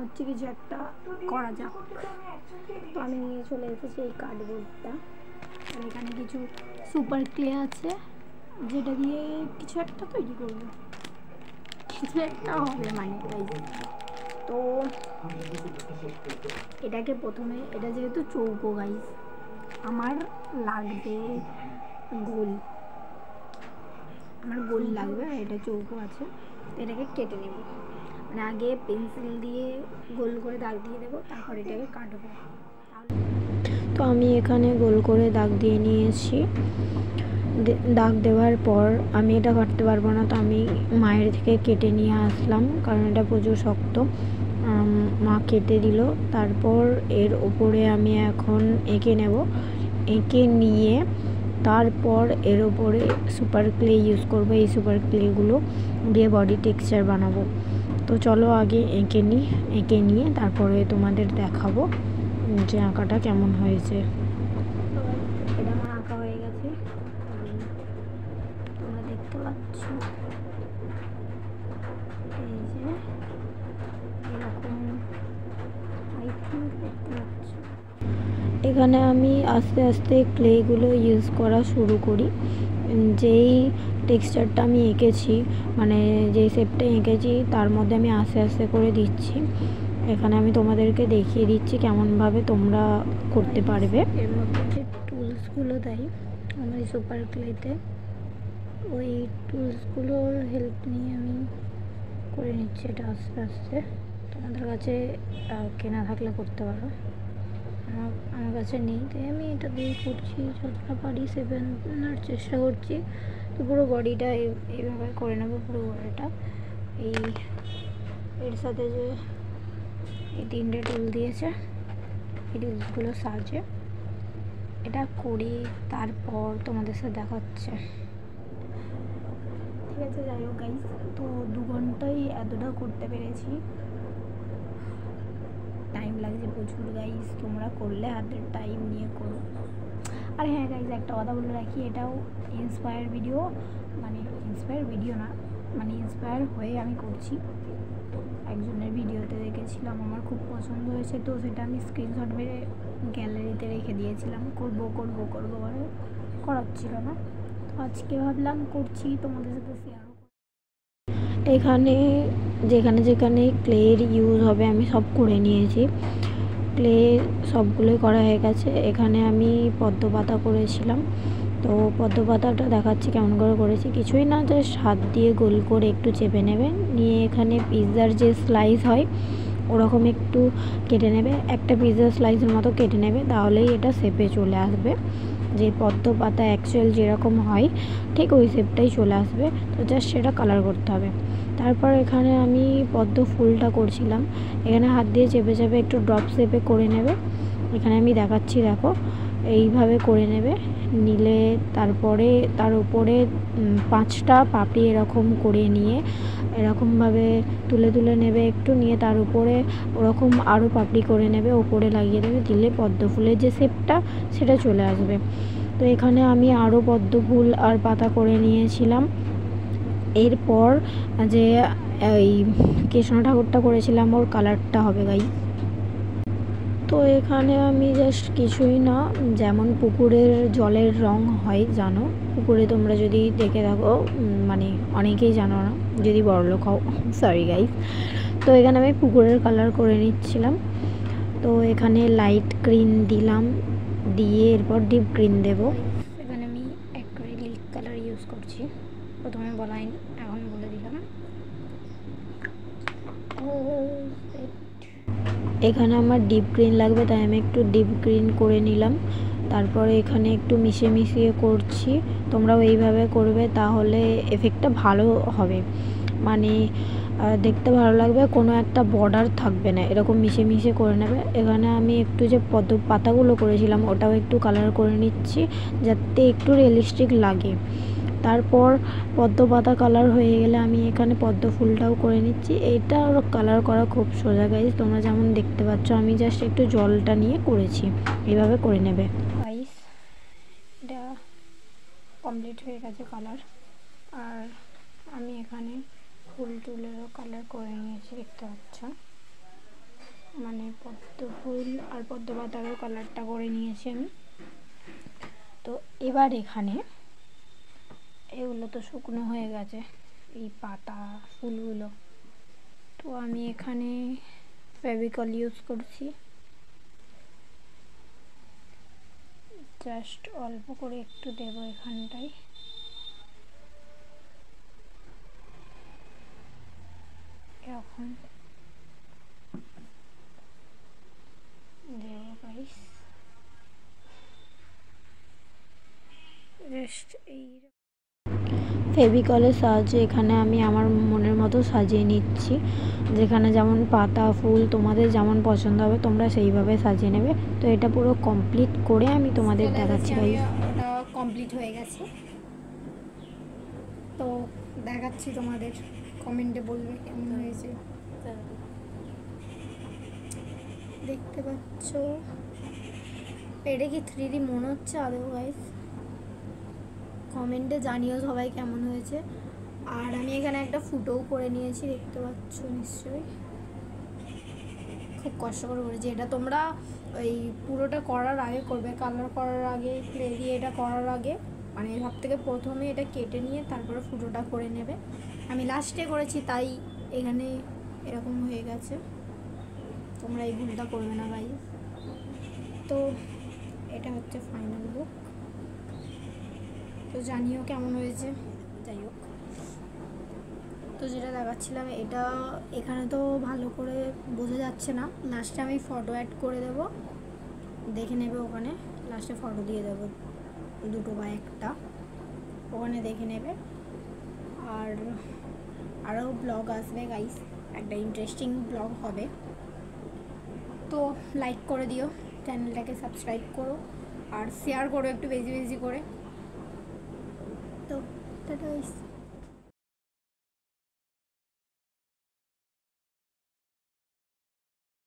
হচ্ছে কিছু একটা করা যাক। তো আমি নিয়ে চলে এসেছি এই কার্ডবোর্ডটা, আর এখানে কিছু সুপার ক্লে আছে যেটা দিয়ে কিছু একটা তৈরি করবো, কিছু একটা হবে মানে গাইস। তো এটাকে প্রথমে, এটা যেহেতু চৌকো গাইস, আমার লাগবে গোল, আমার গোল লাগবে, আর এটা চৌকো আছে। তো এটাকে কেটে নেব, মানে আগে পেন্সিল দিয়ে গোল করে দাগ দিয়ে দেবো, তারপর এটাকে কাটবো। তো আমি এখানে গোল করে দাগ দিয়ে নিয়েছি। দাগ দেওয়ার পর আমি এটা কাটতে পারবো না, তো আমি মায়ের থেকে কেটে নিয়ে আসলাম, কারণ এটা প্রচুর শক্ত। মা কেটে দিল। তারপর এর ওপরে আমি এখন এঁকে নেব, এঁকে নিয়ে তারপর এর ওপরে সুপার ক্লে ইউজ করব। এই সুপার ক্লেগুলো দিয়ে বডি টেক্সচার বানাবো। তো চলো আগে এঁকে নিই, এঁকে নিয়ে তারপরে তোমাদের দেখাবো যে আঁকাটা কেমন হয়েছে। এটা আমার আঁকা হয়ে গেছে, তোমরা দেখতে পাচ্ছ। এই যে এরকম আই থিঙ্ক দেখতে পাচ্ছ। এখানে আমি আস্তে আস্তে ক্লেগুলো ইউজ করা শুরু করি। যেই টেক্সচারটা আমি এঁকেছি, মানে যেই শেপটা এঁকেছি তার মধ্যে আমি আস্তে আস্তে করে দিচ্ছি। এখানে আমি তোমাদেরকে দেখিয়ে দিচ্ছি কেমনভাবে তোমরা করতে পারবে। এর মধ্যে যে টুলসগুলো দেয় আমার এই সুপার ক্লেতে, ওই টুলসগুলোর হেল্প নিয়ে আমি করে নিচ্ছি এটা আস্তে আস্তে। তোমাদের কাছে কেনা থাকলে করতে পারো, আমার কাছে নেই, তাই আমি এটা দিয়ে করছি, যতটা পারি সেভেন আনার চেষ্টা করছি। তো পুরো বডিটা এইভাবে করে নেবো, পুরো বডিটা। এর সাথে যে এই তিনটে টুল দিয়েছে, এই টুলসগুলোর সাহায্যে এটা করি, তারপর তোমাদের সাথে দেখাচ্ছে। ঠিক আছে, যাই হোক গাইস, তো 2 ঘন্টায় এতটা করতে পেরেছি। টাইম লাগছে প্রচুর গাইস, তোমরা করলে হাতের টাইম নিয়ে করো। আর হ্যাঁ গাইস, একটা কথা বলে রাখি, এটাও ইন্সপায়ার ভিডিও, মানে ইন্সপায়ার ভিডিও না, মানে ইন্সপায়ার হয়ে আমি করছি। একজনের ভিডিওতে দেখেছিলাম, আমার খুব পছন্দ হয়েছে, তো সেটা আমি স্ক্রিনশট মেরে গ্যালারিতে রেখে দিয়েছিলাম। করবো বলে করাচ্ছিল না, তো আজকে ভাবলাম করছি, তোমাদের সাথে শেয়ারও। এখানে যেখানে যেখানে ক্লের ইউজ হবে আমি সব করে নিয়েছি। ক্লে সবগুলোই করা হয়ে গেছে। এখানে আমি পদ্ম পাতা করেছিলাম, তো পদ্ম পাতাটা দেখাচ্ছি কেমন করে করেছি। কিছুই না, জাস্ট হাত দিয়ে গোল করে একটু চেপে নেবেন, নিয়ে এখানে পিৎজার যে স্লাইস হয় ওরকম একটু কেটে নেবে, একটা পিৎজার স্লাইসের মতো কেটে নেবে, তাহলেই এটা শেপে চলে আসবে। যে পদ্ম পাতা অ্যাকচুয়াল যেরকম হয় ঠিক ওই শেপটাই চলে আসবে। তো জাস্ট সেটা কালার করতে হবে। তারপর এখানে আমি পদ্ম ফুলটা করছিলাম, এখানে হাত দিয়ে চেপে চেপে একটু ড্রপ শেপে করে নেবে। এখানে আমি দেখাচ্ছি, দেখো এইভাবে করে নেবে, নিলে তারপরে তার উপরে 5টা পাপড়ি এরকম করে নিয়ে এরকমভাবে তুলে তুলে নেবে একটু, নিয়ে তার উপরে ওরকম আরও পাপড়ি করে নেবে, ওপরে লাগিয়ে দেবে, দিলে পদ্ম ফুলের যে শেপটা সেটা চলে আসবে। তো এখানে আমি আরও পদ্ম ফুল আর পাতা করে নিয়েছিলাম। এরপর যে এই কৃষ্ণ ঠাকুরটা করেছিলাম ওর কালারটা হবে গাই। তো এখানে আমি জাস্ট কিছুই না, যেমন পুকুরের জলের রং হয় জানো, পুকুরে তোমরা যদি দেখে থাকো, মানে অনেকেই জানো না যদি বড়লোক হও, সরি গাইস। তো এখানে আমি পুকুরের কালার করে নিচ্ছিলাম। তো এখানে লাইট গ্রিন দিলাম, দিয়ে এরপর ডিপ গ্রিন দেব। এখানে আমি অ্যাক্রিলিক কালার ইউজ করছি, প্রথমে বলাই এখন বলে দিলাম। এখানে আমার ডিপ গ্রিন লাগবে, তাই আমি একটু ডিপ গ্রিন করে নিলাম। তারপরে এখানে একটু মিশিয়ে করছি, তোমরাও এইভাবে করবে, তাহলে এফেক্টটা ভালো হবে, মানে দেখতে ভালো লাগবে, কোনো একটা বর্ডার থাকবে না, এরকম মিশে করে নেবে। এখানে আমি একটু যে পদ্ম পাতাগুলো করেছিলাম ওটাও একটু কালার করে নিচ্ছি, যাতে একটু রিয়েলিস্টিক লাগে। তারপর পদ্ম পাতা কালার হয়ে গেলে আমি এখানে পদ্ম ফুলটাও করে নিচ্ছি। এইটা কালার করা খুব সোজা গাইস, তোমরা যেমন দেখতে পাচ্ছ আমি জাস্ট একটু জলটা নিয়ে করেছি, এইভাবে করে নেবে গাইস। এটা কমপ্লিট হয়ে গেছে কালার, আর আমি এখানে ফুল টুলেরও কালার করে নিয়েছি, দেখতে পাচ্ছ। মানে পদ্ম ফুল আর পদ্ম পাতারও কালারটা করে নিয়েছি আমি। তো এবার এখানে এগুলো তো শুকনো হয়ে গেছে, এই পাতা ফুলগুলো। তো আমি এখানে ফেভিকল ইউজ করছি, জাস্ট অল্প করে একটু দেবো এখানটায়। এখন দেবো গাইস, জাস্ট এই ফেভিকলের সাহায্যে এখানে আমি আমার মনের মতো সাজিয়ে নিচ্ছি। যেখানে যেমন পাতা ফুল তোমাদের যেমন পছন্দ হবে তোমরা সেইভাবে সাজিয়ে নেবে। তো এটা পুরো কমপ্লিট করে আমি তোমাদের দেখাচ্ছি গাইস। ওটা কমপ্লিট হয়ে গেছে, তো দেখাচ্ছি তোমাদের, কমেন্টে বলবে কেমন হয়েছে। দেখতে পাচ্ছ এটা কি 3D মনে হচ্ছে আদৌ গাইস? কমেন্টে জানিও সবাই কেমন হয়েছে। আর আমি এখানে একটা ফুটোও করে নিয়েছি, দেখতে পাচ্ছ নিশ্চয়ই। খুব কষ্ট করে করেছি এটা, তোমরা ওই পুরোটা করার আগে করবে, কালার করার আগে, ক্লে দিয়ে এটা করার আগে, মানে সব থেকে প্রথমে এটা কেটে নিয়ে তারপরে ফুটোটা করে নেবে। আমি লাস্টে করেছি তাই এখানে এরকম হয়ে গেছে, তোমরা এই ভুলটা করবে না ভাই। তো এটা হচ্ছে ফাইনাল লুক, তো জানিও কেমন হয়েছে। যাই হোক, তো যেটা দেখাচ্ছিলাম এটা এখানে তো ভালো করে বোঝা যাচ্ছে না, লাস্টে আমি ফটো অ্যাড করে দেব, দেখে নেবে ওখানে, লাস্টে ফটো দিয়ে দেবো দুটো বা একটা, ওখানে দেখে নেবে। আর আরও ব্লগ আসবে গাইস, একটা ইন্টারেস্টিং ব্লগ হবে। তো লাইক করে দিও, চ্যানেলটাকে সাবস্ক্রাইব করো আর শেয়ার করো একটু বেশি বেশি করে। তো টাটা গাইস।